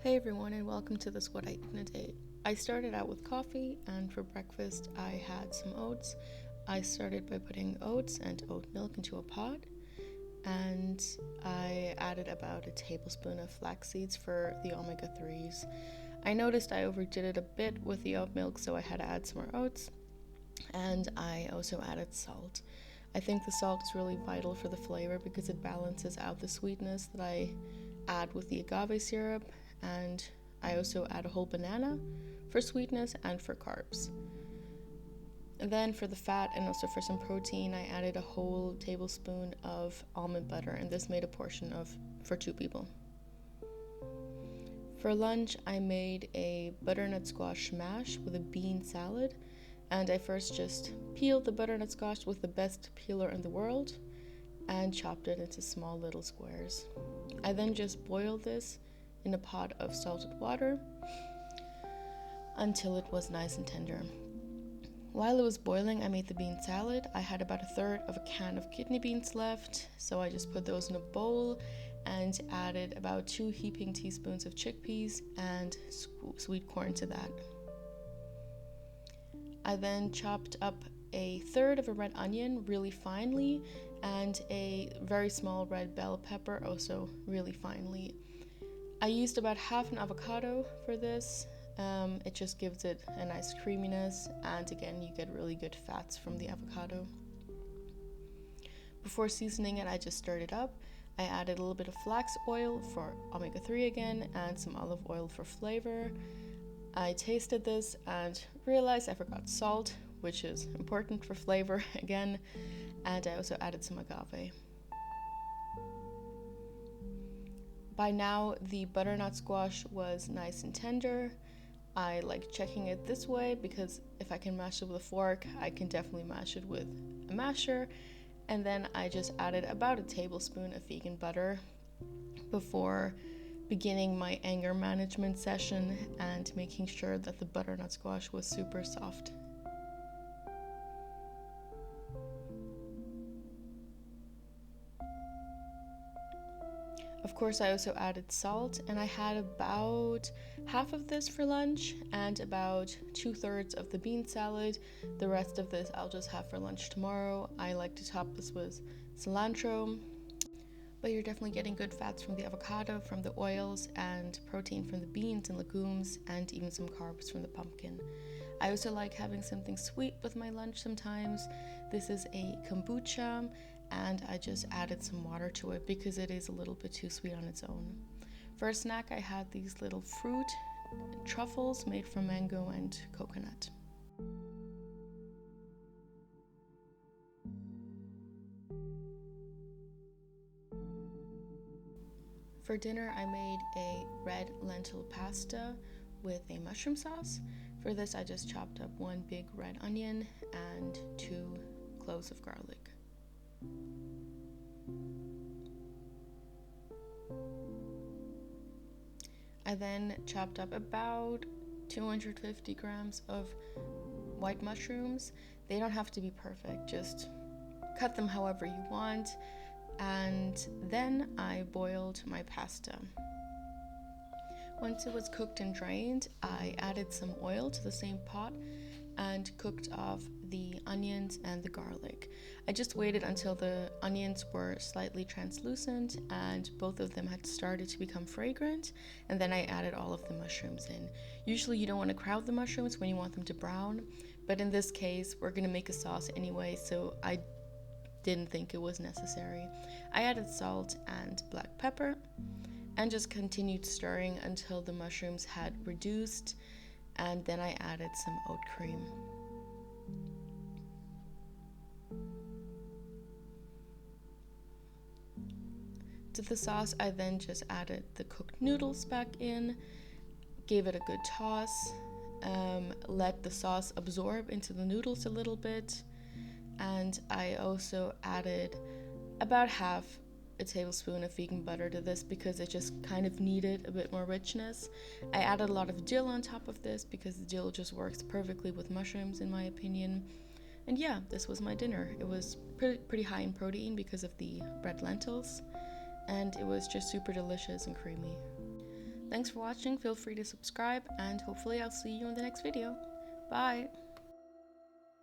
Hey everyone, and welcome to this What I Eat in a Day. I started out with coffee, and for breakfast I had some oats. I started by putting oats and oat milk into a pot, and I added about a tablespoon of flax seeds for the omega-3s. I noticed I overdid it a bit with the oat milk, so I had to add some more oats, and I also added salt. I think the salt is really vital for the flavor because it balances out the sweetness that I add with the agave syrup, and I also add a whole banana for sweetness and for carbs. And then for the fat and also for some protein, I added a whole tablespoon of almond butter, and this made a portion for 2 people. For lunch, I made a butternut squash mash with a bean salad, and I first just peeled the butternut squash with the best peeler in the world and chopped it into small little squares. I then just boiled this in a pot of salted water until it was nice and tender. While it was boiling, I made the bean salad. I had about a third of a can of kidney beans left, so I just put those in a bowl and added about 2 heaping teaspoons of chickpeas and sweet corn to that. I then chopped up a third of a red onion really finely and a very small red bell pepper also really finely. I used about half an avocado for this. It just gives it a nice creaminess, and again, you get really good fats from the avocado. Before seasoning it, I just stirred it up. I added a little bit of flax oil for omega-3 again and some olive oil for flavor. I tasted this and realized I forgot salt, which is important for flavor again, and I also added some agave. By now, the butternut squash was nice and tender. I like checking it this way because if I can mash it with a fork, I can definitely mash it with a masher. And then I just added about a tablespoon of vegan butter before beginning my anger management session and making sure that the butternut squash was super soft. Of course, I also added salt, and I had about half of this for lunch and about 2/3 of the bean salad. The rest of this I'll just have for lunch tomorrow. I like to top this with cilantro, but you're definitely getting good fats from the avocado, from the oils, and protein from the beans and legumes, and even some carbs from the pumpkin. I also like having something sweet with my lunch sometimes. This is a kombucha, and I just added some water to it because it is a little bit too sweet on its own. For a snack, I had these little fruit truffles made from mango and coconut. For dinner, I made a red lentil pasta with a mushroom sauce. For this, I just chopped up 1 big red onion and 2 cloves of garlic. I then chopped up about 250 grams of white mushrooms. They don't have to be perfect, just cut them however you want. And then I boiled my pasta. Once it was cooked and drained, I added some oil to the same pot and cooked off the onions and the garlic. I just waited until the onions were slightly translucent and both of them had started to become fragrant, and then I added all of the mushrooms in. Usually you don't want to crowd the mushrooms when you want them to brown, but in this case we're going to make a sauce anyway, so I didn't think it was necessary. I added salt and black pepper and just continued stirring until the mushrooms had reduced, and then I added some oat cream. To the sauce, I then just added the cooked noodles back in, gave it a good toss, let the sauce absorb into the noodles a little bit, and I also added about half a tablespoon of vegan butter to this because it just kind of needed a bit more richness. I added a lot of dill on top of this because the dill just works perfectly with mushrooms in my opinion. And yeah, this was my dinner. It was pretty high in protein because of the red lentils, and it was just super delicious and creamy. Thanks for watching. Feel free to subscribe, and hopefully I'll see you in the next video. Bye!